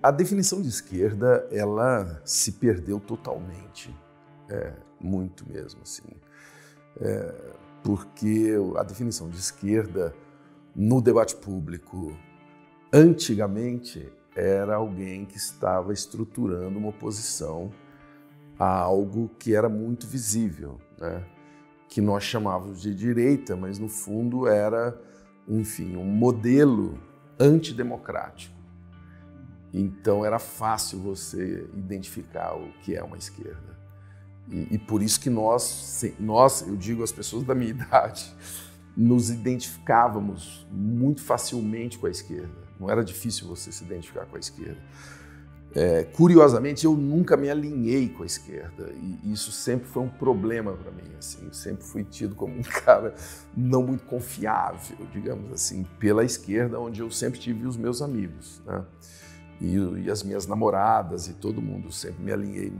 a definição de esquerda, ela se perdeu totalmente, muito mesmo, assim, porque a definição de esquerda no debate público, antigamente, era alguém que estava estruturando uma oposição a algo que era muito visível, né? Que nós chamávamos de direita, mas no fundo era, enfim, um modelo antidemocrático. Então era fácil você identificar o que é uma esquerda. E por isso que nós, eu digo as pessoas da minha idade, nos identificávamos muito facilmente com a esquerda. Não era difícil você se identificar com a esquerda. Curiosamente, eu nunca me alinhei com a esquerda e isso sempre foi um problema para mim. Assim, eu sempre fui tido como um cara não muito confiável, digamos assim, pela esquerda, onde eu sempre tive os meus amigos, né? E as minhas namoradas e todo mundo. Sempre me alinhei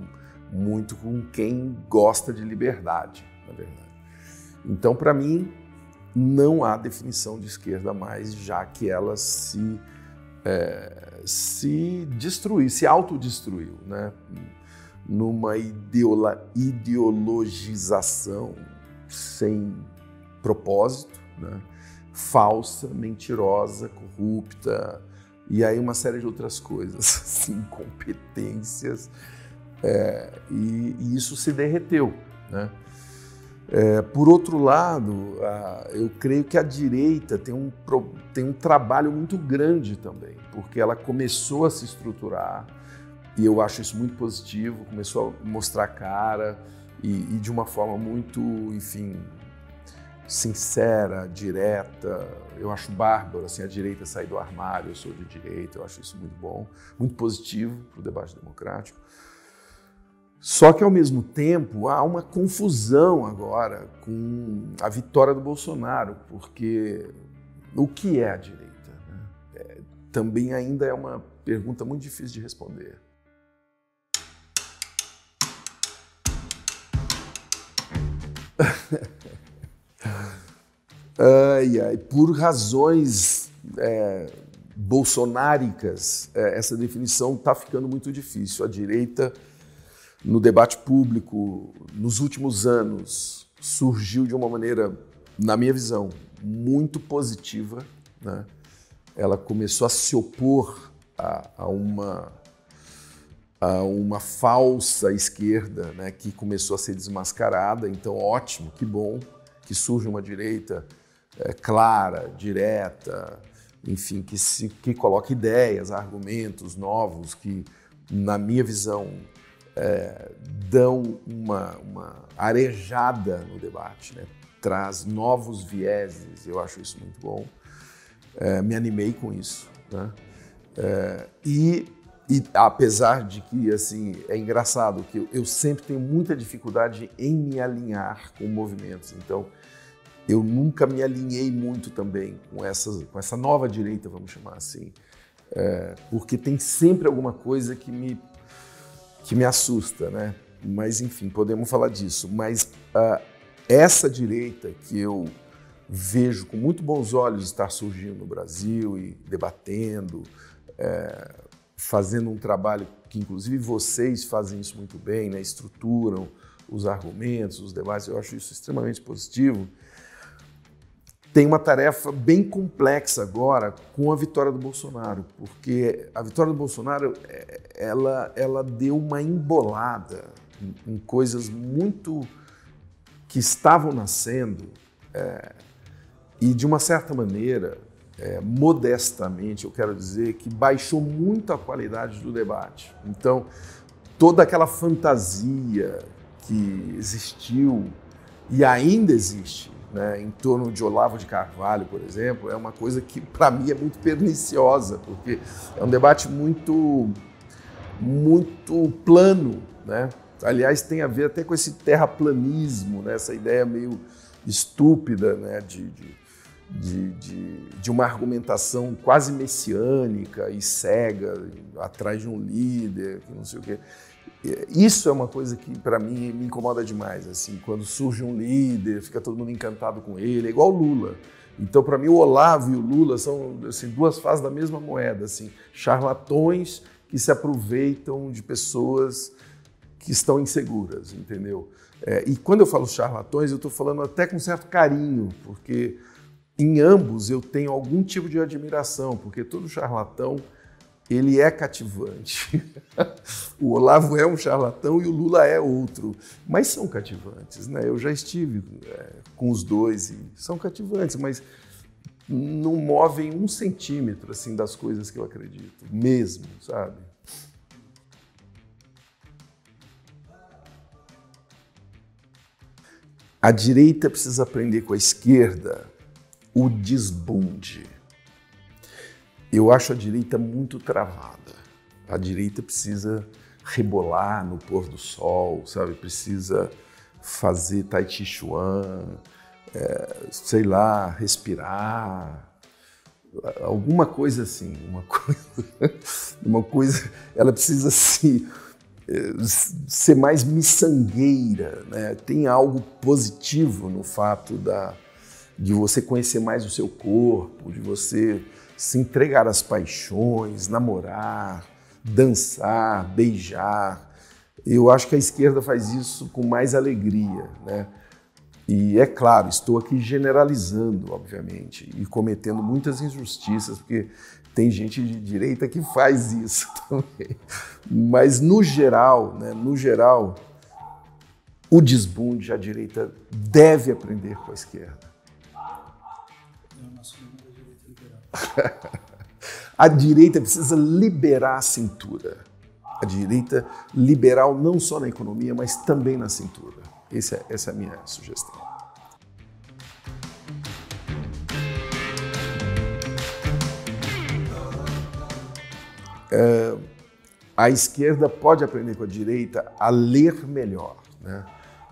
muito com quem gosta de liberdade, na verdade. Então, para mim, não há definição de esquerda mais, já que ela se destruiu, se autodestruiu, né? Numa ideologização sem propósito, né? Falsa, mentirosa, corrupta, e aí uma série de outras coisas, assim, incompetências, e isso se derreteu, né? Por outro lado, eu creio que a direita tem um trabalho muito grande também, porque ela começou a se estruturar, e eu acho isso muito positivo, começou a mostrar cara, e de uma forma muito, enfim, sincera, direta. Eu acho bárbaro, assim, a direita sair do armário, eu sou de direita, eu acho isso muito bom, muito positivo para o debate democrático. Só que, ao mesmo tempo, há uma confusão agora com a vitória do Bolsonaro, porque o que é a direita, né? Também ainda é uma pergunta muito difícil de responder. Por razões bolsonáricas, essa definição está ficando muito difícil. A direita, no debate público, nos últimos anos, surgiu de uma maneira, na minha visão, muito positiva, né? Ela começou a se opor a uma falsa esquerda, né, que começou a ser desmascarada. Então, ótimo, que bom que surge uma direita clara, direta, enfim, que coloca ideias, argumentos novos, que, na minha visão, dão uma arejada no debate, né? Traz novos vieses, eu acho isso muito bom. Me animei com isso, né? E apesar de que, assim, é engraçado que eu sempre tenho muita dificuldade em me alinhar com movimentos, então eu nunca me alinhei muito também com essa nova direita, vamos chamar assim, porque tem sempre alguma coisa que me assusta, né? Mas, enfim, podemos falar disso. Mas essa direita que eu vejo com muito bons olhos estar surgindo no Brasil e debatendo, fazendo um trabalho que, inclusive, vocês fazem isso muito bem, né? Estruturam os argumentos, os debates, eu acho isso extremamente positivo. Tem uma tarefa bem complexa agora com a vitória do Bolsonaro, porque a vitória do Bolsonaro, ela deu uma embolada em coisas muito que estavam nascendo e, de uma certa maneira, modestamente, eu quero dizer que baixou muito a qualidade do debate. Então, toda aquela fantasia que existiu e ainda existe, né, em torno de Olavo de Carvalho, por exemplo, é uma coisa que, para mim, é muito perniciosa, porque é um debate muito plano, né? Aliás, tem a ver até com esse terraplanismo, né? Essa ideia meio estúpida, né? de uma argumentação quase messiânica e cega, atrás de um líder, que não sei o quê. Isso é uma coisa que, para mim, me incomoda demais. Assim, quando surge um líder, fica todo mundo encantado com ele, é igual o Lula. Então, para mim, o Olavo e o Lula são, assim, duas faces da mesma moeda, assim, charlatões que se aproveitam de pessoas que estão inseguras, entendeu? E quando eu falo charlatões, eu estou falando até com certo carinho, porque em ambos eu tenho algum tipo de admiração, porque todo charlatão, ele é cativante. O Olavo é um charlatão e o Lula é outro, mas são cativantes, né? Eu já estive com os dois e são cativantes, mas não movem 1 centímetro assim, das coisas que eu acredito, mesmo, sabe? A direita precisa aprender com a esquerda o desbunde. Eu acho a direita muito travada. A direita precisa rebolar no pôr do sol, sabe? Precisa fazer tai chi chuan, sei lá, respirar, alguma coisa assim, uma coisa, ela precisa ser mais miçangueira, né? Tem algo positivo no fato de você conhecer mais o seu corpo, de você se entregar às paixões, namorar, dançar, beijar. Eu acho que a esquerda faz isso com mais alegria, né? E é claro, estou aqui generalizando, obviamente, e cometendo muitas injustiças, porque tem gente de direita que faz isso também. Mas no geral, né, o desbunde a direita deve aprender com a esquerda. A direita precisa liberar a cintura. A direita liberal não só na economia, mas também na cintura. Essa é a minha sugestão. A esquerda pode aprender com a direita a ler melhor, né?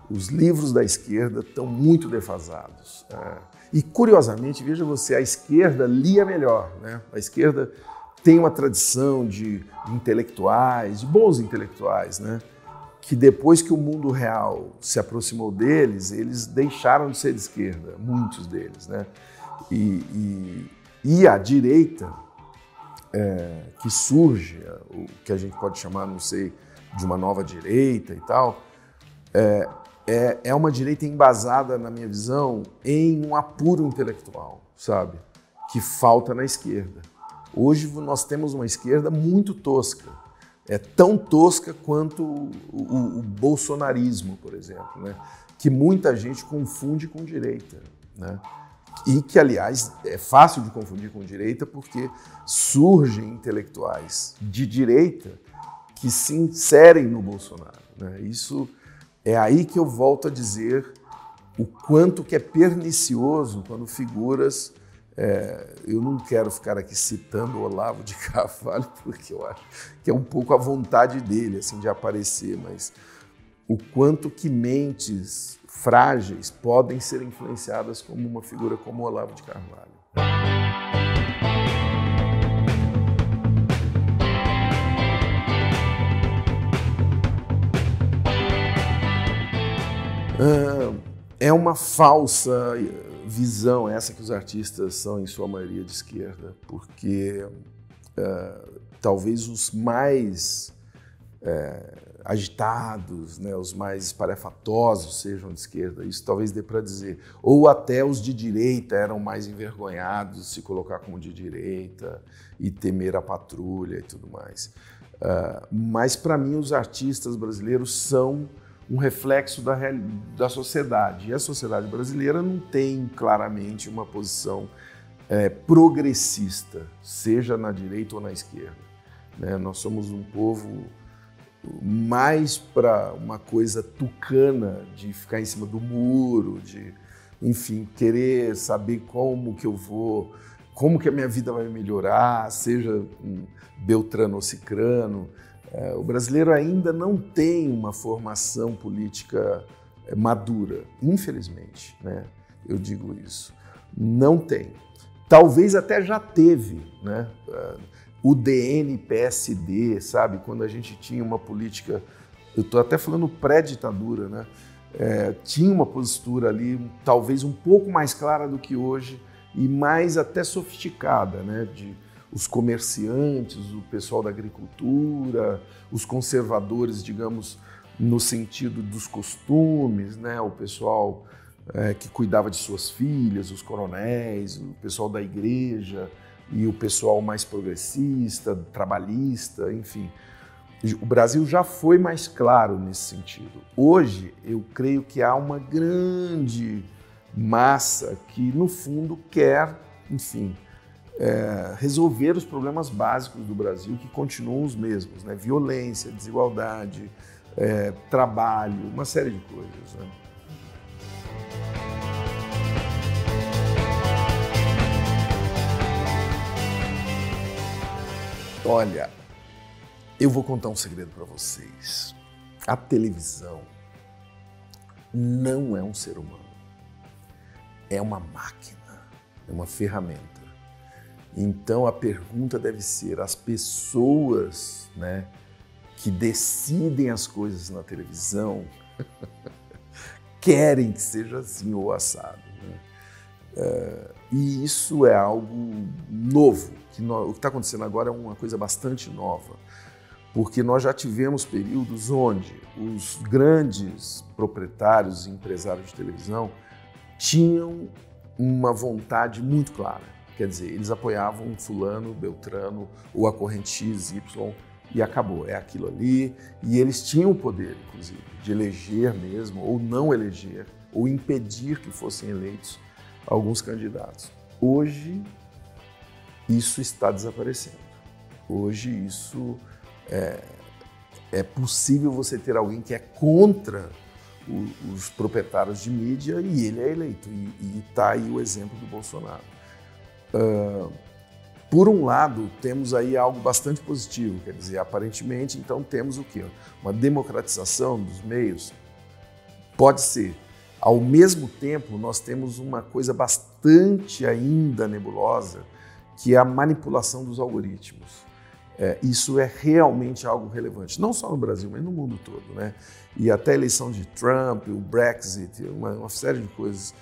Os livros da esquerda estão muito defasados. E, curiosamente, veja você, a esquerda lia melhor, né? A esquerda tem uma tradição de intelectuais, de bons intelectuais, né? Que depois que o mundo real se aproximou deles, eles deixaram de ser de esquerda, muitos deles, né? E a direita, que surge, o que a gente pode chamar, não sei, de uma nova direita e tal, é uma direita embasada, na minha visão, em um apuro intelectual, sabe? Que falta na esquerda. Hoje nós temos uma esquerda muito tosca. É tão tosca quanto o bolsonarismo, por exemplo, né? Que muita gente confunde com direita, né? E que, aliás, é fácil de confundir com direita porque surgem intelectuais de direita que se inserem no Bolsonaro, né? Isso é aí que eu volto a dizer o quanto que é pernicioso quando figuras... eu não quero ficar aqui citando o Olavo de Carvalho, porque eu acho que é um pouco a vontade dele assim, de aparecer, mas o quanto que mentes frágeis podem ser influenciadas como uma figura como o Olavo de Carvalho. É uma falsa visão essa que os artistas são, em sua maioria, de esquerda, porque talvez os mais agitados, né, os mais espalhafatosos sejam de esquerda, isso talvez dê para dizer. Ou até os de direita eram mais envergonhados de se colocar como de direita e temer a patrulha e tudo mais. Mas, para mim, os artistas brasileiros são um reflexo da sociedade. E a sociedade brasileira não tem claramente uma posição progressista, seja na direita ou na esquerda, né? Nós somos um povo mais para uma coisa tucana, de ficar em cima do muro, de, enfim, querer saber como que eu vou, como que a minha vida vai melhorar, seja Beltrano ou Cicrano. O brasileiro ainda não tem uma formação política madura, infelizmente, né? Eu digo isso. Não tem. Talvez até já teve, né? O DN-PSD, sabe? Quando a gente tinha uma política, eu estou até falando pré-ditadura, né? Tinha uma postura ali, talvez um pouco mais clara do que hoje e mais até sofisticada, né? De os comerciantes, o pessoal da agricultura, os conservadores, digamos, no sentido dos costumes, né? O pessoal que cuidava de suas filhas, os coronéis, o pessoal da igreja e o pessoal mais progressista, trabalhista, enfim. O Brasil já foi mais claro nesse sentido. Hoje, eu creio que há uma grande massa que, no fundo, quer, enfim, resolver os problemas básicos do Brasil, que continuam os mesmos, né? Violência, desigualdade, trabalho, uma série de coisas, né? Olha, eu vou contar um segredo para vocês. A televisão não é um ser humano. É uma máquina, é uma ferramenta. Então a pergunta deve ser: as pessoas, né, que decidem as coisas na televisão querem que seja assim ou assado, né? E isso é algo novo. O que está acontecendo agora é uma coisa bastante nova, porque nós já tivemos períodos onde os grandes proprietários e empresários de televisão tinham uma vontade muito clara. Quer dizer, eles apoiavam fulano, beltrano ou a corrente X, Y e acabou, é aquilo ali. E eles tinham o poder, inclusive, de eleger mesmo, ou não eleger, ou impedir que fossem eleitos alguns candidatos. Hoje, isso está desaparecendo. Hoje, isso é possível você ter alguém que é contra os proprietários de mídia e ele é eleito. E está aí o exemplo do Bolsonaro. Por um lado, temos aí algo bastante positivo, quer dizer, aparentemente, então temos o quê? Uma democratização dos meios? Pode ser. Ao mesmo tempo, nós temos uma coisa bastante ainda nebulosa, que é a manipulação dos algoritmos. Isso é realmente algo relevante, não só no Brasil, mas no mundo todo, né? E até a eleição de Trump, o Brexit, uma série de coisas.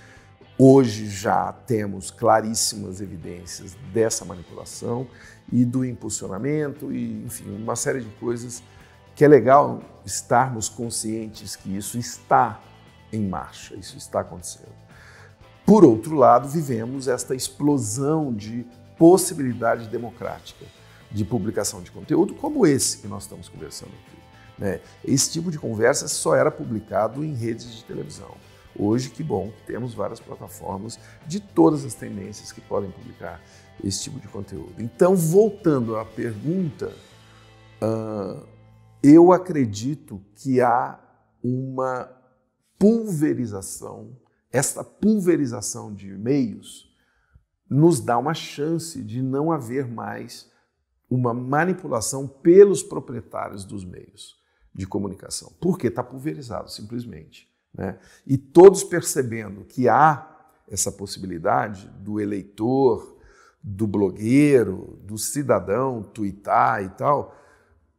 Hoje já temos claríssimas evidências dessa manipulação e do impulsionamento e, enfim, uma série de coisas que é legal estarmos conscientes que isso está em marcha, isso está acontecendo. Por outro lado, vivemos esta explosão de possibilidade democrática de publicação de conteúdo como esse que nós estamos conversando aqui, né? Esse tipo de conversa só era publicado em redes de televisão. Hoje, que bom, temos várias plataformas de todas as tendências que podem publicar esse tipo de conteúdo. Então, voltando à pergunta, eu acredito que há uma pulverização. Esta pulverização de meios nos dá uma chance de não haver mais uma manipulação pelos proprietários dos meios de comunicação. Porque está pulverizado, simplesmente, né? E todos percebendo que há essa possibilidade do eleitor, do blogueiro, do cidadão tuitar e tal,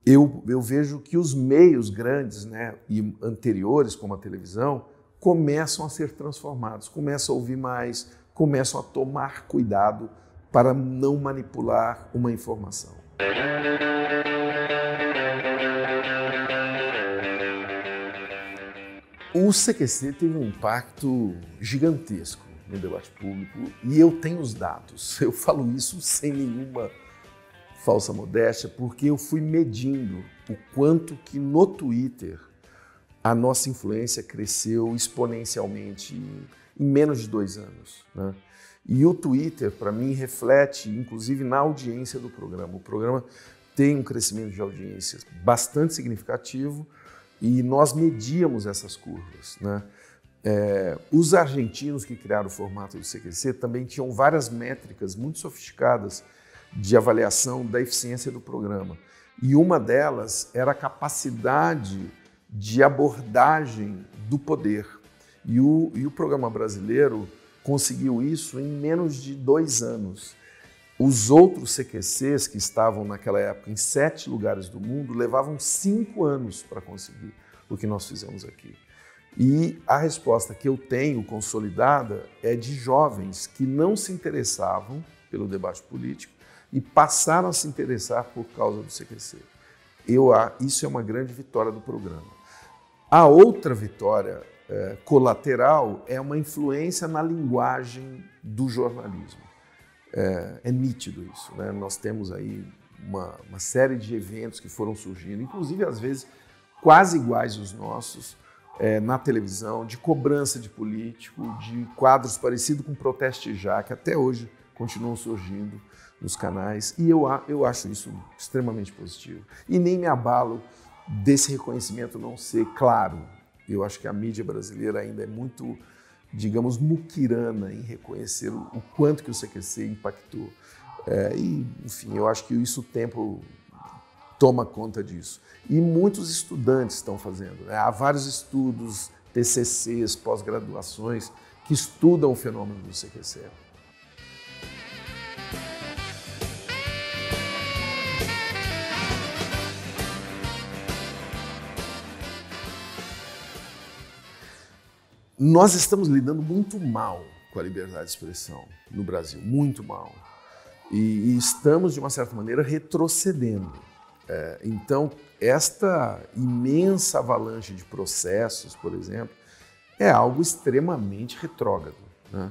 eu vejo que os meios grandes, né, e anteriores, como a televisão, começam a ser transformados, começam a ouvir mais, começam a tomar cuidado para não manipular uma informação. O CQC teve um impacto gigantesco no debate público e eu tenho os dados. Eu falo isso sem nenhuma falsa modéstia, porque eu fui medindo o quanto que no Twitter a nossa influência cresceu exponencialmente em menos de 2 anos, né? E o Twitter, para mim, reflete, inclusive, na audiência do programa. O programa tem um crescimento de audiência bastante significativo e nós medíamos essas curvas, né? Os argentinos que criaram o formato do CQC também tinham várias métricas muito sofisticadas de avaliação da eficiência do programa. E uma delas era a capacidade de abordagem do poder. E o programa brasileiro conseguiu isso em menos de 2 anos. Os outros CQCs que estavam naquela época em 7 lugares do mundo levavam 5 anos para conseguir o que nós fizemos aqui. E a resposta que eu tenho consolidada é de jovens que não se interessavam pelo debate político, e passaram a se interessar por causa do CQC. Isso é uma grande vitória do programa. A outra vitória colateral é uma influência na linguagem do jornalismo. É nítido isso, né? Nós temos aí uma série de eventos que foram surgindo, inclusive às vezes quase iguais aos nossos, na televisão, de cobrança de político, de quadros parecidos com Proteste Já, que até hoje continuam surgindo nos canais, e eu acho isso extremamente positivo. E nem me abalo desse reconhecimento não ser claro. Eu acho que a mídia brasileira ainda é muito, digamos, muquirana em reconhecer o quanto que o CQC impactou. Enfim, eu acho que isso o tempo toma conta disso. E muitos estudantes estão fazendo, né? Há vários estudos, TCCs, pós-graduações, que estudam o fenômeno do CQC. Nós estamos lidando muito mal com a liberdade de expressão no Brasil, muito mal. E estamos, de uma certa maneira, retrocedendo. Então, esta imensa avalanche de processos, por exemplo, é algo extremamente retrógrado, né?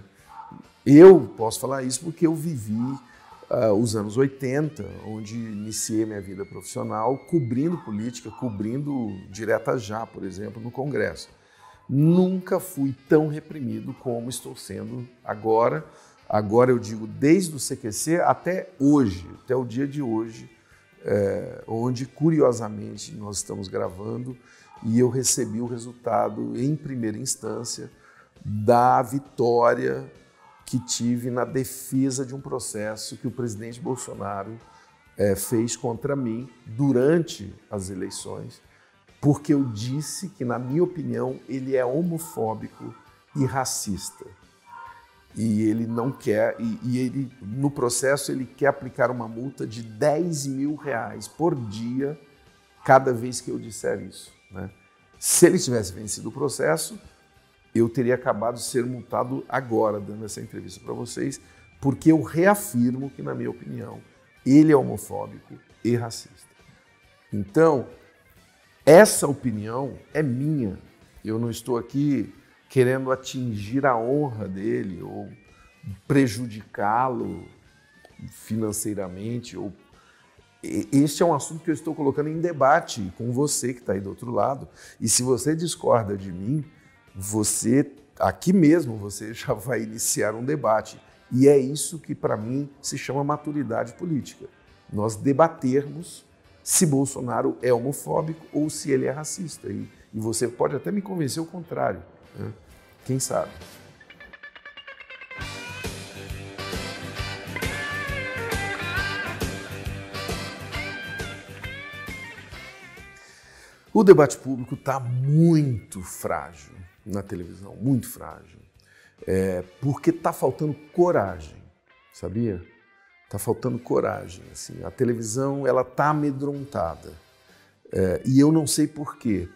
Eu posso falar isso porque eu vivi os anos 80, onde iniciei minha vida profissional cobrindo política, cobrindo Direta Já, por exemplo, no Congresso. Nunca fui tão reprimido como estou sendo agora. Agora eu digo desde o CQC até hoje, até o dia de hoje, onde, curiosamente, nós estamos gravando e eu recebi o resultado, em primeira instância, da vitória que tive na defesa de um processo que o presidente Bolsonaro fez contra mim durante as eleições, porque eu disse que, na minha opinião, ele é homofóbico e racista. E ele não quer, ele, no processo, ele quer aplicar uma multa de R$10 mil por dia cada vez que eu disser isso, né? Se ele tivesse vencido o processo, eu teria acabado de ser multado agora, dando essa entrevista para vocês, porque eu reafirmo que, na minha opinião, ele é homofóbico e racista. Então, essa opinião é minha. Eu não estou aqui querendo atingir a honra dele ou prejudicá-lo financeiramente. Este é um assunto que eu estou colocando em debate com você que está aí do outro lado. E se você discorda de mim, aqui mesmo, você já vai iniciar um debate. E é isso que, para mim, se chama maturidade política. Nós debatermos se Bolsonaro é homofóbico ou se ele é racista. E você pode até me convencer o contrário, né? Quem sabe? O debate público está muito frágil na televisão, muito frágil. Porque está faltando coragem, sabia? Está faltando coragem. Assim. A televisão está amedrontada. E eu não sei por quê.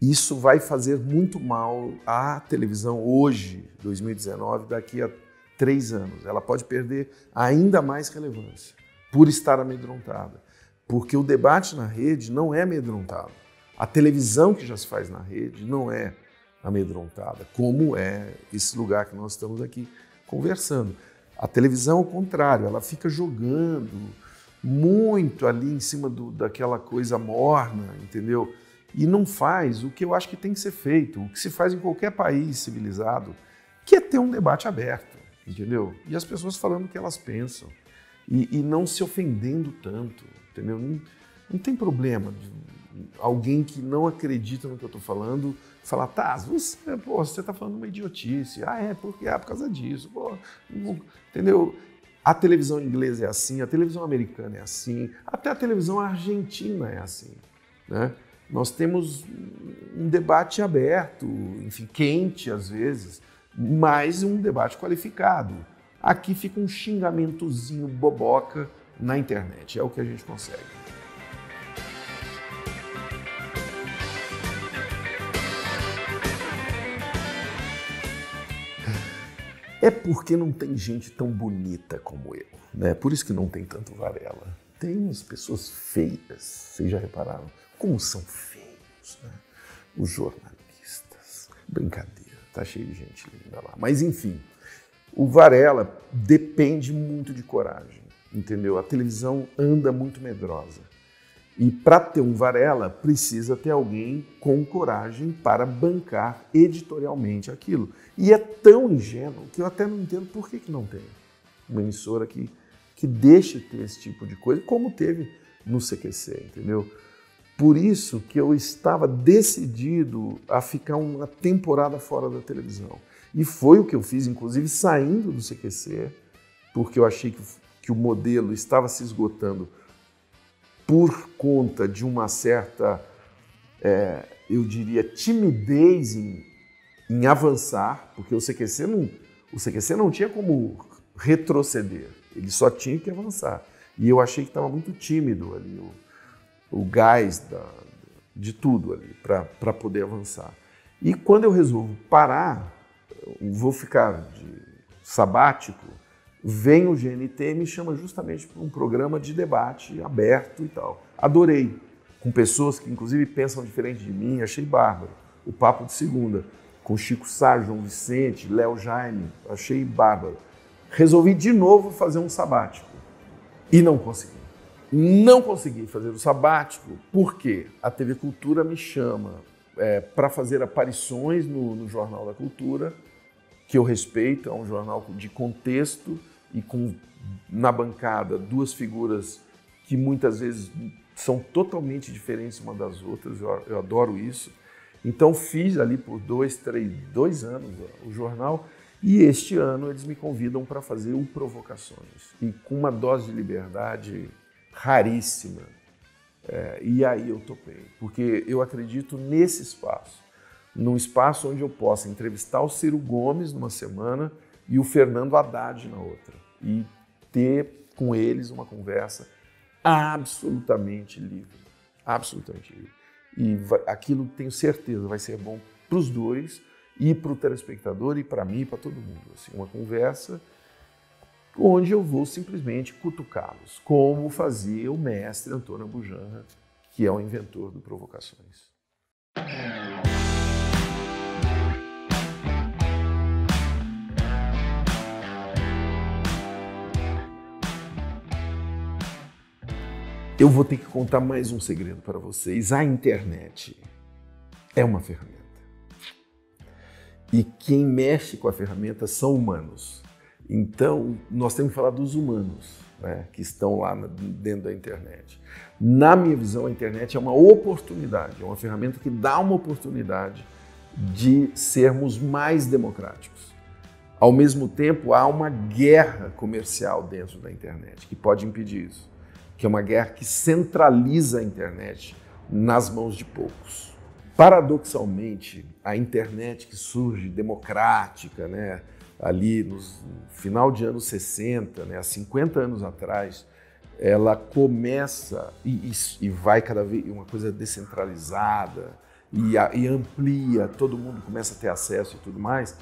Isso vai fazer muito mal à televisão hoje, 2019, daqui a 3 anos. Ela pode perder ainda mais relevância por estar amedrontada. Porque o debate na rede não é amedrontado. A televisão que já se faz na rede não é amedrontada, como é esse lugar que nós estamos aqui conversando. A televisão, ao contrário, ela fica jogando muito ali em cima daquela coisa morna, entendeu? E não faz o que eu acho que tem que ser feito, o que se faz em qualquer país civilizado, que é ter um debate aberto, entendeu? E as pessoas falando o que elas pensam e não se ofendendo tanto, entendeu? Não tem problema de alguém que não acredita no que eu estou falando falar, tá, você está falando uma idiotice, por causa disso, entendeu? A televisão inglesa é assim, a televisão americana é assim, até a televisão argentina é assim, né? Nós temos um debate aberto, enfim, quente às vezes, mas um debate qualificado. Aqui fica um xingamentozinho boboca na internet, é o que a gente consegue. É porque não tem gente tão bonita como eu, né? Por isso que não tem tanto Varela. Tem umas pessoas feias, vocês já repararam? Como são feios, né? Os jornalistas. Brincadeira, tá cheio de gente linda lá. Mas enfim, o Varela depende muito de coragem, entendeu? A televisão anda muito medrosa. E para ter um Varela, precisa ter alguém com coragem para bancar editorialmente aquilo. E é tão ingênuo que eu até não entendo por que não tem uma emissora que deixe ter esse tipo de coisa, como teve no CQC, entendeu? Por isso que eu estava decidido a ficar uma temporada fora da televisão. E foi o que eu fiz, inclusive saindo do CQC, porque eu achei que o modelo estava se esgotando por conta de uma certa, eu diria, timidez em avançar, porque o CQC não tinha como retroceder, ele só tinha que avançar. E eu achei que estava muito tímido ali, o gás de tudo ali, para poder avançar. E quando eu resolvo parar, vou ficar de sabático, vem o GNT e me chama justamente para um programa de debate aberto e tal. Adorei, com pessoas que inclusive pensam diferente de mim, achei bárbaro. O Papo de Segunda, com Chico Sá, João Vicente, Léo Jaime, achei bárbaro. Resolvi de novo fazer um sabático e não consegui. Não consegui fazer o sabático porque a TV Cultura me chama para fazer aparições no Jornal da Cultura, que eu respeito, é um jornal de contexto e com, na bancada, duas figuras que muitas vezes são totalmente diferentes uma das outras, eu adoro isso. Então fiz ali por 2 anos o jornal e este ano eles me convidam para fazer o Provocações e com uma dose de liberdade raríssima. E aí eu topei, porque eu acredito nesse espaço. Num espaço onde eu possa entrevistar o Ciro Gomes numa semana e o Fernando Haddad na outra. E ter com eles uma conversa absolutamente livre. Absolutamente livre. E aquilo, tenho certeza, vai ser bom para os dois, e para o telespectador, e para mim, e para todo mundo. Assim, uma conversa onde eu vou simplesmente cutucá-los, como fazia o mestre Antônio Abujamra, que é o inventor do Provocações. Eu vou ter que contar mais um segredo para vocês. A internet é uma ferramenta. E quem mexe com a ferramenta são humanos. Então, nós temos que falar dos humanos, né, que estão lá dentro da internet. Na minha visão, a internet é uma oportunidade, é uma ferramenta que dá uma oportunidade de sermos mais democráticos. Ao mesmo tempo, há uma guerra comercial dentro da internet que pode impedir isso, que é uma guerra que centraliza a internet nas mãos de poucos. Paradoxalmente, a internet que surge democrática, né, ali no final de anos 60, né, há 50 anos atrás, ela começa e vai cada vez uma coisa descentralizada e amplia, todo mundo começa a ter acesso e tudo mais.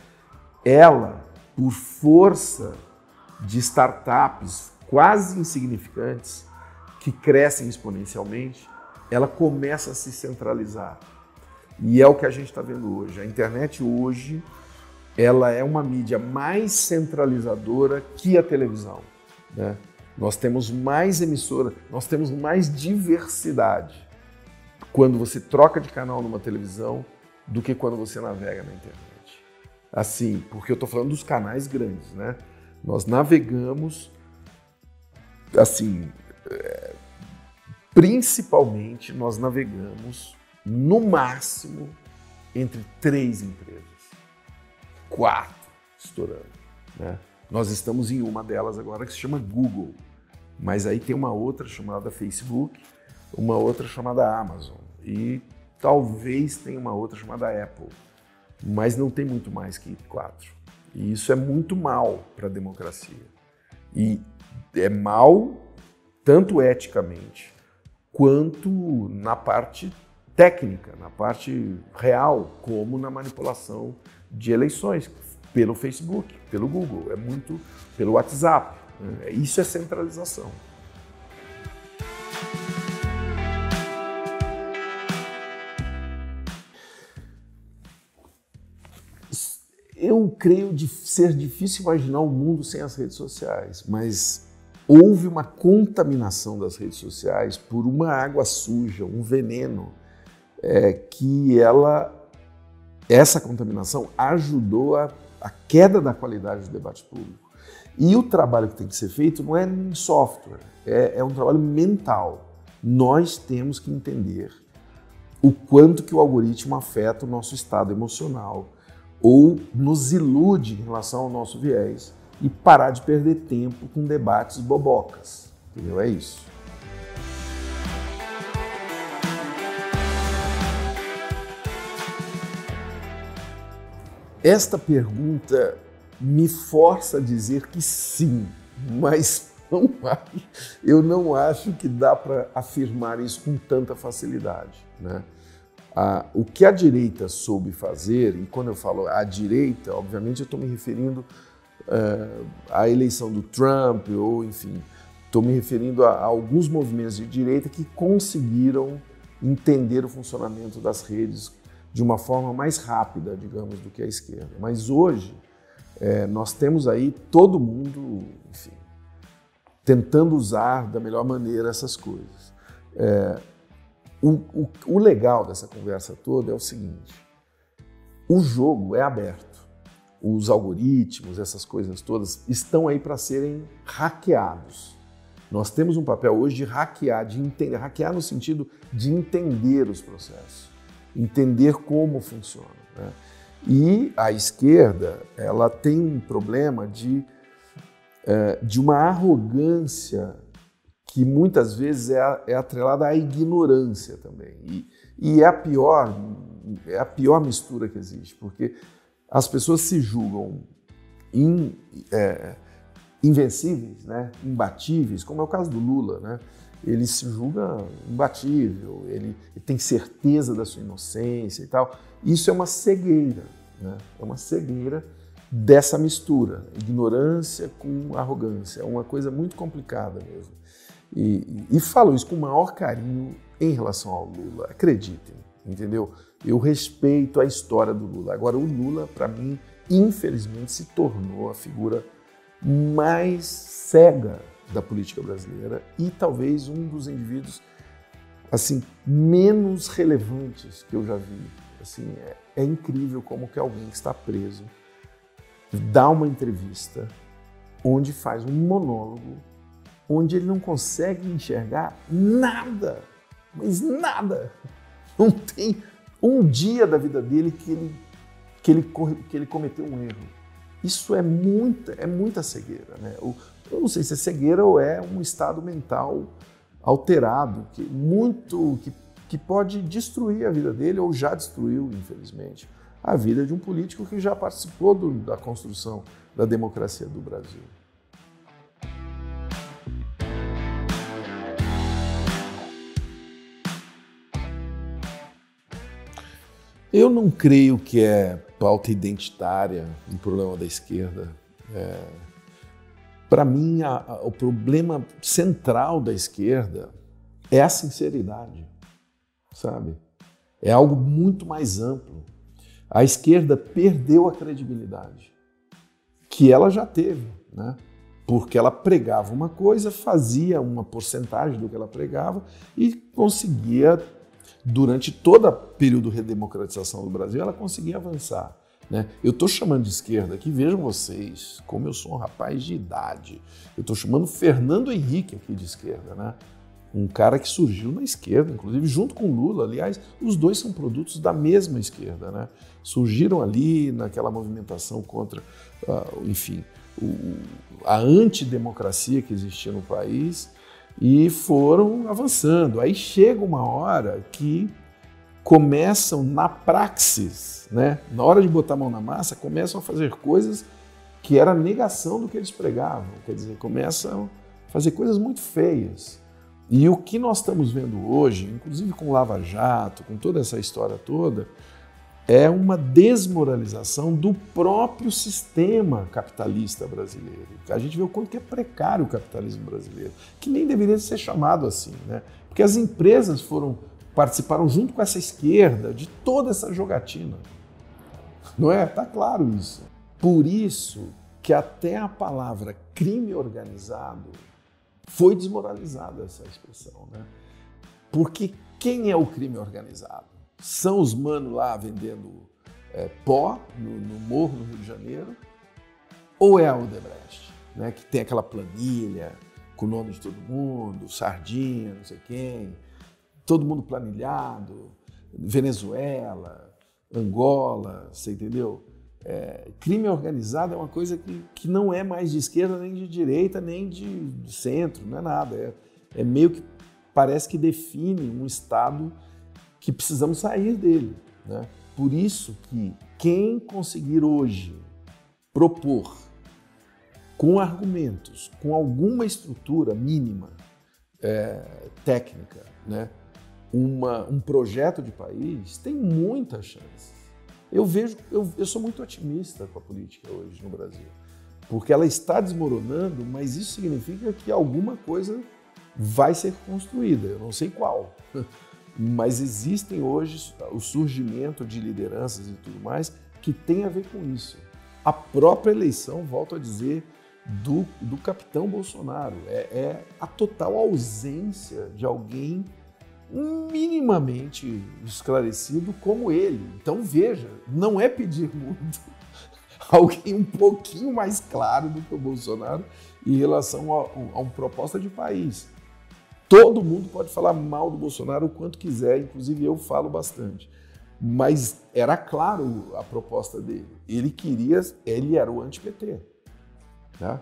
Ela, por força de startups quase insignificantes, que crescem exponencialmente, ela começa a se centralizar. E é o que a gente está vendo hoje. A internet hoje, ela é uma mídia mais centralizadora que a televisão, né? Nós temos mais emissoras, nós temos mais diversidade quando você troca de canal numa televisão do que quando você navega na internet. Assim, porque eu estou falando dos canais grandes, né? Nós navegamos, assim, principalmente nós navegamos no máximo entre 3 empresas, 4 estourando, né? Nós estamos em uma delas agora que se chama Google, mas aí tem uma outra chamada Facebook, uma outra chamada Amazon e talvez tenha uma outra chamada Apple, mas não tem muito mais que 4. E isso é muito mal para a democracia. E é mal tanto eticamente quanto na parte técnica, na parte real, como na manipulação de eleições. pelo Facebook, pelo Google, é muito pelo WhatsApp. Isso é centralização. Eu creio de ser difícil imaginar um mundo sem as redes sociais, mas houve uma contaminação das redes sociais por uma água suja, um veneno, que essa contaminação ajudou a queda da qualidade do debate público. E o trabalho que tem que ser feito não é em software, é um trabalho mental. Nós temos que entender o quanto que o algoritmo afeta o nosso estado emocional ou nos ilude em relação ao nosso viés e parar de perder tempo com debates bobocas. Entendeu? É isso. Esta pergunta me força a dizer que sim, mas eu não acho que dá para afirmar isso com tanta facilidade, né? O que a direita soube fazer, e quando eu falo a direita, obviamente eu estou me referindo à eleição do Trump, ou enfim, estou me referindo a alguns movimentos de direita que conseguiram entender o funcionamento das redes de uma forma mais rápida, digamos, do que a esquerda. Mas hoje, nós temos aí todo mundo, enfim, tentando usar da melhor maneira essas coisas. O legal dessa conversa toda é o seguinte: o jogo é aberto, os algoritmos, essas coisas todas estão aí para serem hackeados. Nós temos um papel hoje de hackear, hackear no sentido de entender os processos, entender como funciona, né? E a esquerda, ela tem um problema de uma arrogância que muitas vezes é atrelada à ignorância também. E é a pior mistura que existe, porque as pessoas se julgam invencíveis, né? Imbatíveis, como é o caso do Lula, né? Ele se julga imbatível, ele tem certeza da sua inocência e tal. Isso é uma cegueira, né? É uma cegueira dessa mistura, ignorância com arrogância. É uma coisa muito complicada mesmo. E falo isso com o maior carinho em relação ao Lula, acreditem, entendeu? Eu respeito a história do Lula. Agora, o Lula, para mim, infelizmente, se tornou a figura mais cega da política brasileira e talvez um dos indivíduos assim, menos relevantes que eu já vi. Assim, é incrível como que alguém que está preso dá uma entrevista onde faz um monólogo onde ele não consegue enxergar nada, mas nada. Não tem um dia da vida dele que ele cometeu um erro. Isso é muita cegueira, né? Eu não sei se é cegueira ou é um estado mental alterado, que pode destruir a vida dele, ou já destruiu, infelizmente, a vida de um político que já participou da construção da democracia do Brasil. Eu não creio que é pauta identitária um problema da esquerda. Para mim, o problema central da esquerda é a sinceridade, sabe? É algo muito mais amplo. A esquerda perdeu a credibilidade que ela já teve, né? Porque ela pregava uma coisa, fazia uma porcentagem do que ela pregava e conseguia, durante todo o período de redemocratização do Brasil, ela conseguia avançar, né? Eu estou chamando de esquerda aqui, vejam vocês, como eu sou um rapaz de idade. Eu estou chamando Fernando Henrique aqui de esquerda, né? Um cara que surgiu na esquerda, inclusive junto com Lula. Aliás, os dois são produtos da mesma esquerda, né? Surgiram ali naquela movimentação contra, enfim, a antidemocracia que existia no país e foram avançando. Aí chega uma hora que começam na praxis, né? Na hora de botar a mão na massa, começam a fazer coisas que era negação do que eles pregavam. Quer dizer, começam a fazer coisas muito feias. E o que nós estamos vendo hoje, inclusive com Lava Jato, com toda essa história toda, é uma desmoralização do próprio sistema capitalista brasileiro. A gente vê o quanto que é precário o capitalismo brasileiro, que nem deveria ser chamado assim, né? Porque as empresas participaram junto com essa esquerda de toda essa jogatina. Não é? Tá claro isso. Por isso que até a palavra crime organizado foi desmoralizada, essa expressão, né? Porque quem é o crime organizado? São os manos lá vendendo pó no morro, no Rio de Janeiro? Ou é a Odebrecht, né? Que tem aquela planilha com o nome de todo mundo, Sardinha, não sei quem, todo mundo planilhado, Venezuela, Angola, você entendeu? Crime organizado é uma coisa que não é mais de esquerda, nem de direita, nem de centro, não é nada. É meio que parece que define um Estado que precisamos sair dele, né? Por isso que quem conseguir hoje propor com argumentos, com alguma estrutura mínima, técnica, né, um projeto de país, tem muitas chances. Eu sou muito otimista com a política hoje no Brasil, porque ela está desmoronando, mas isso significa que alguma coisa vai ser construída, eu não sei qual. Mas existem hoje o surgimento de lideranças e tudo mais que tem a ver com isso. A própria eleição, volto a dizer, do capitão Bolsonaro. É a total ausência de alguém minimamente esclarecido como ele. Então veja, não é pedir muito. Alguém um pouquinho mais claro do que o Bolsonaro em relação a uma proposta de país. Todo mundo pode falar mal do Bolsonaro o quanto quiser, inclusive eu falo bastante. Mas era claro a proposta dele. Ele era o anti-PT. Né?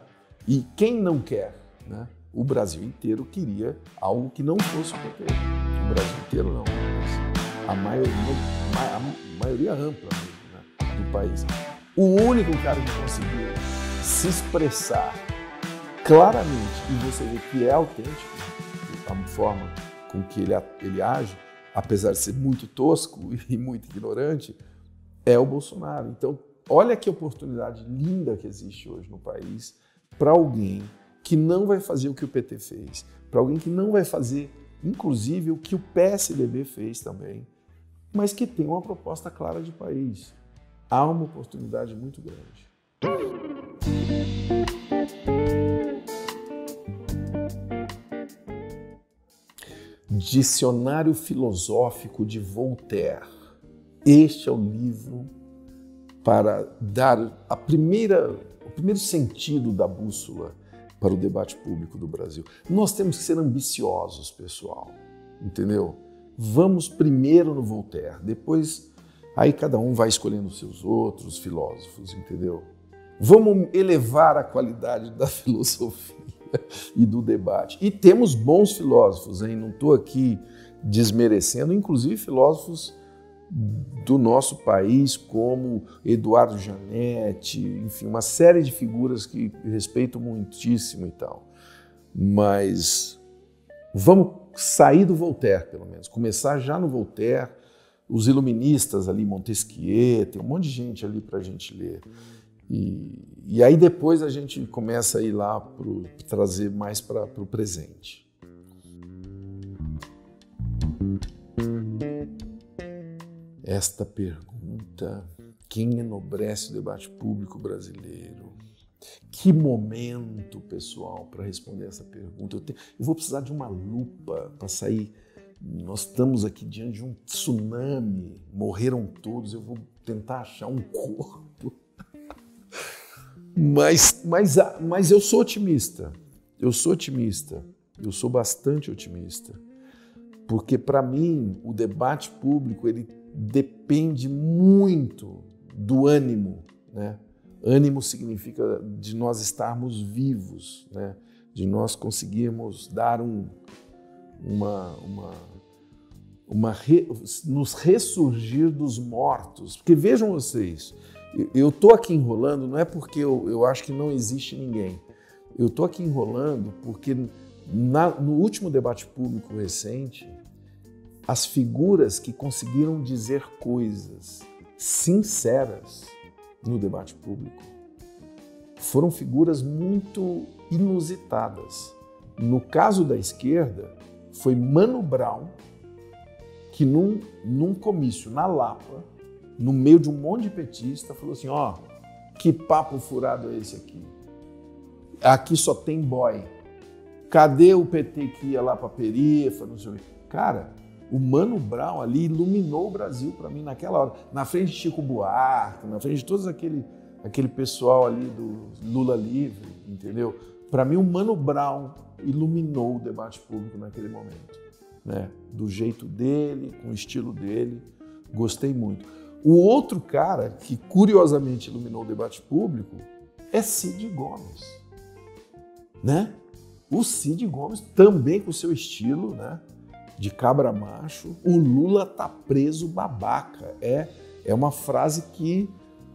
E quem não quer? Né? O Brasil inteiro queria algo que não fosse o PT. O Brasil inteiro não, mas a maioria ampla mesmo, né, do país. O único cara que conseguiu se expressar claramente e você vê que é autêntico, a forma com que ele age, apesar de ser muito tosco e muito ignorante, é o Bolsonaro. Então, olha que oportunidade linda que existe hoje no país para alguém que não vai fazer o que o PT fez, para alguém que não vai fazer, inclusive, o que o PSDB fez também, mas que tem uma proposta clara de país. Há uma oportunidade muito grande. Dicionário Filosófico de Voltaire. Este é o livro para dar o primeiro sentido da bússola para o debate público do Brasil. Nós temos que ser ambiciosos, pessoal, entendeu? Vamos primeiro no Voltaire, depois aí cada um vai escolhendo os seus outros filósofos, entendeu? Vamos elevar a qualidade da filosofia e do debate. E temos bons filósofos, hein? Não estou aqui desmerecendo, inclusive filósofos do nosso país, como Eduardo Janetti, enfim, uma série de figuras que respeito muitíssimo e tal. Mas vamos sair do Voltaire, pelo menos, começar já no Voltaire, os iluministas ali, Montesquieu, tem um monte de gente ali para a gente ler. E aí depois a gente começa a ir lá trazer mais para o presente. Esta pergunta, quem enobrece o debate público brasileiro? Que momento, pessoal, para responder essa pergunta. Eu vou precisar de uma lupa para sair. Nós estamos aqui diante de um tsunami, morreram todos, eu vou tentar achar um corpo. Mas eu sou otimista, eu sou bastante otimista, porque para mim o debate público ele depende muito do ânimo, né? Ânimo significa de nós estarmos vivos, né? De nós conseguirmos dar nos ressurgir dos mortos, porque vejam vocês, eu estou aqui enrolando, não é porque eu acho que não existe ninguém. Eu estou aqui enrolando porque no último debate público recente, as figuras que conseguiram dizer coisas sinceras no debate público. Foram figuras muito inusitadas. No caso da esquerda, foi Mano Brown, que num comício na Lapa, no meio de um monte de petista, falou assim, ó, que papo furado é esse aqui? Aqui só tem boy. Cadê o PT que ia lá para a perifa? Não sei o quê. Cara, o Mano Brown ali iluminou o Brasil para mim naquela hora. Na frente de Chico Buarque, na frente de todo aquele pessoal ali do Lula Livre, entendeu? Para mim, o Mano Brown iluminou o debate público naquele momento, né? Do jeito dele, com o estilo dele. Gostei muito. O outro cara que, curiosamente, iluminou o debate público é Cid Gomes, né? O Cid Gomes também com o seu estilo, né? De cabra macho. O Lula tá preso babaca. É uma frase que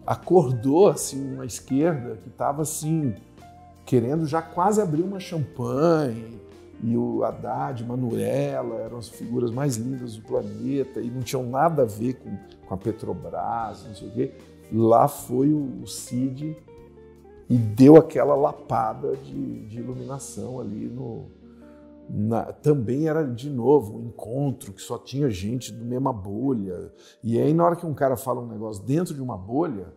acordou assim, uma esquerda que estava assim, querendo já quase abrir uma champanhe. E o Haddad, Manuela eram as figuras mais lindas do planeta e não tinham nada a ver com a Petrobras, não sei o quê. Lá foi o Cid e deu aquela lapada de iluminação ali também era, de novo, um encontro que só tinha gente da mesma bolha. E aí, na hora que um cara fala um negócio dentro de uma bolha,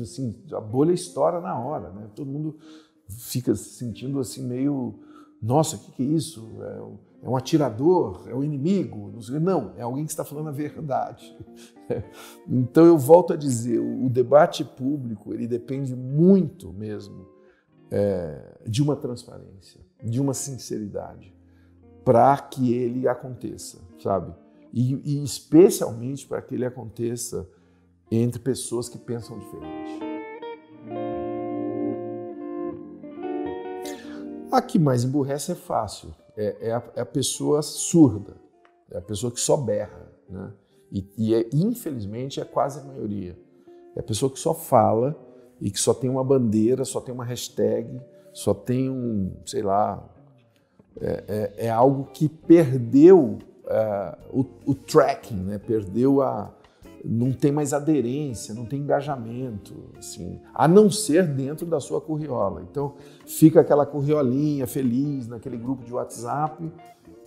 assim, a bolha estoura na hora, né? Todo mundo fica se sentindo assim meio... Nossa, o que é isso? É um atirador? É um inimigo? Não, é alguém que está falando a verdade. Então, eu volto a dizer, o debate público ele depende muito mesmo de uma transparência, de uma sinceridade, para que ele aconteça, sabe? E especialmente para que ele aconteça entre pessoas que pensam diferente. A que mais emburrece é fácil, é a pessoa surda, é a pessoa que só berra, né? Infelizmente é quase a maioria. É a pessoa que só fala e que só tem uma bandeira, só tem uma hashtag, só tem sei lá, é algo que perdeu o tracking, né? Perdeu não tem mais aderência, não tem engajamento, assim, a não ser dentro da sua curriola. Então, fica aquela curriolinha feliz naquele grupo de WhatsApp,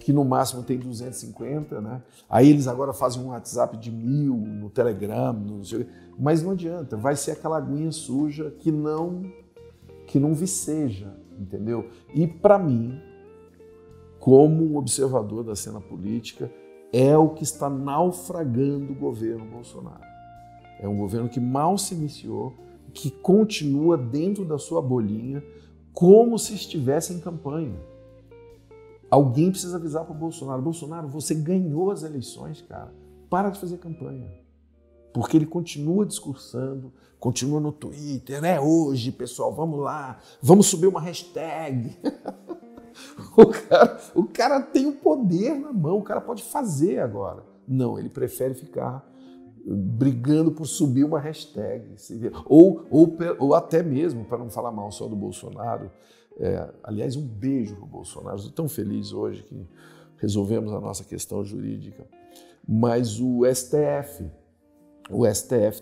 que no máximo tem 250, né? Aí eles agora fazem um WhatsApp de 1000 no Telegram, mas não adianta, vai ser aquela aguinha suja que não viceja, entendeu? E para mim, como observador da cena política, é o que está naufragando o governo Bolsonaro. É um governo que mal se iniciou, que continua dentro da sua bolinha, como se estivesse em campanha. Alguém precisa avisar para o Bolsonaro: Bolsonaro, você ganhou as eleições, cara. Para de fazer campanha. Porque ele continua discursando, continua no Twitter, hoje, pessoal, vamos lá, vamos subir uma hashtag. O cara tem o poder na mão, o cara pode fazer agora. Não, ele prefere ficar brigando por subir uma hashtag. Ou até mesmo, para não falar mal só do Bolsonaro, aliás, um beijo para o Bolsonaro. Estou tão feliz hoje que resolvemos a nossa questão jurídica. Mas o STF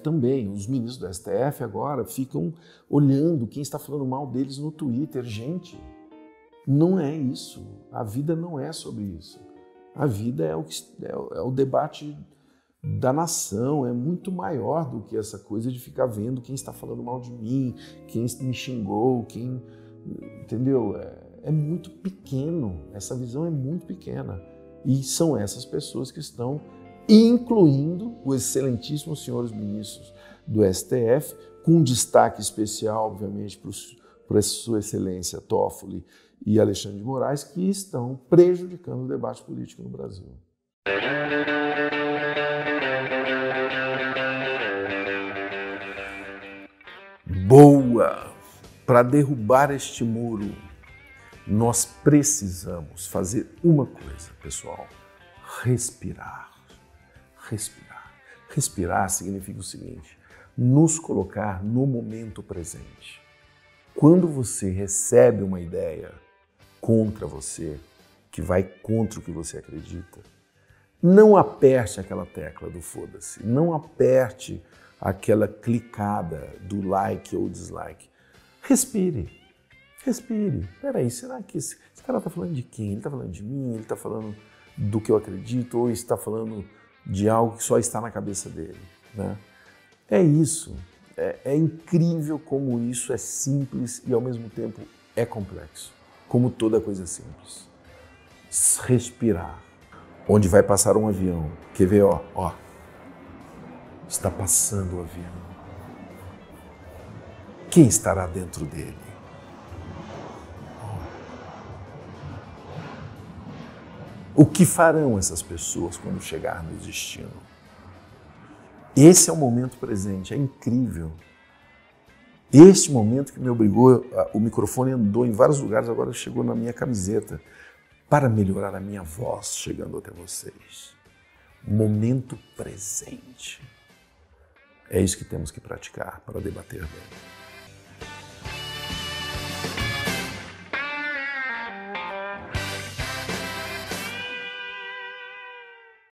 também, os ministros do STF agora ficam olhando quem está falando mal deles no Twitter. Gente, não é isso. A vida não é sobre isso. A vida é o debate da nação, é muito maior do que essa coisa de ficar vendo quem está falando mal de mim, quem me xingou, entendeu? É muito pequeno, essa visão é muito pequena. E são essas pessoas que estão incluindo os excelentíssimos senhores ministros do STF, com destaque especial, obviamente, para sua excelência Toffoli e Alexandre de Moraes, que estão prejudicando o debate político no Brasil. Boa! Para derrubar este muro, nós precisamos fazer uma coisa, pessoal: respirar. Respirar. Respirar significa o seguinte: nos colocar no momento presente. Quando você recebe uma ideia contra você, que vai contra o que você acredita, Não aperte aquela tecla do foda-se, não aperte aquela clicada do like ou dislike. Respire, respire. Peraí, será que esse cara está falando de quem? Ele está falando de mim? Ele está falando do que eu acredito? Ou está falando de algo que só está na cabeça dele? Né? É isso. É incrível como isso é simples e ao mesmo tempo é complexo. Como toda coisa simples. Respirar. Onde vai passar um avião. Quer ver? Ó. Está passando o avião. Quem estará dentro dele? O que farão essas pessoas quando chegar no destino? Esse é o momento presente, é incrível. Este momento que me obrigou, o microfone andou em vários lugares, agora chegou na minha camiseta, para melhorar a minha voz chegando até vocês. Momento presente. É isso que temos que praticar para debater bem.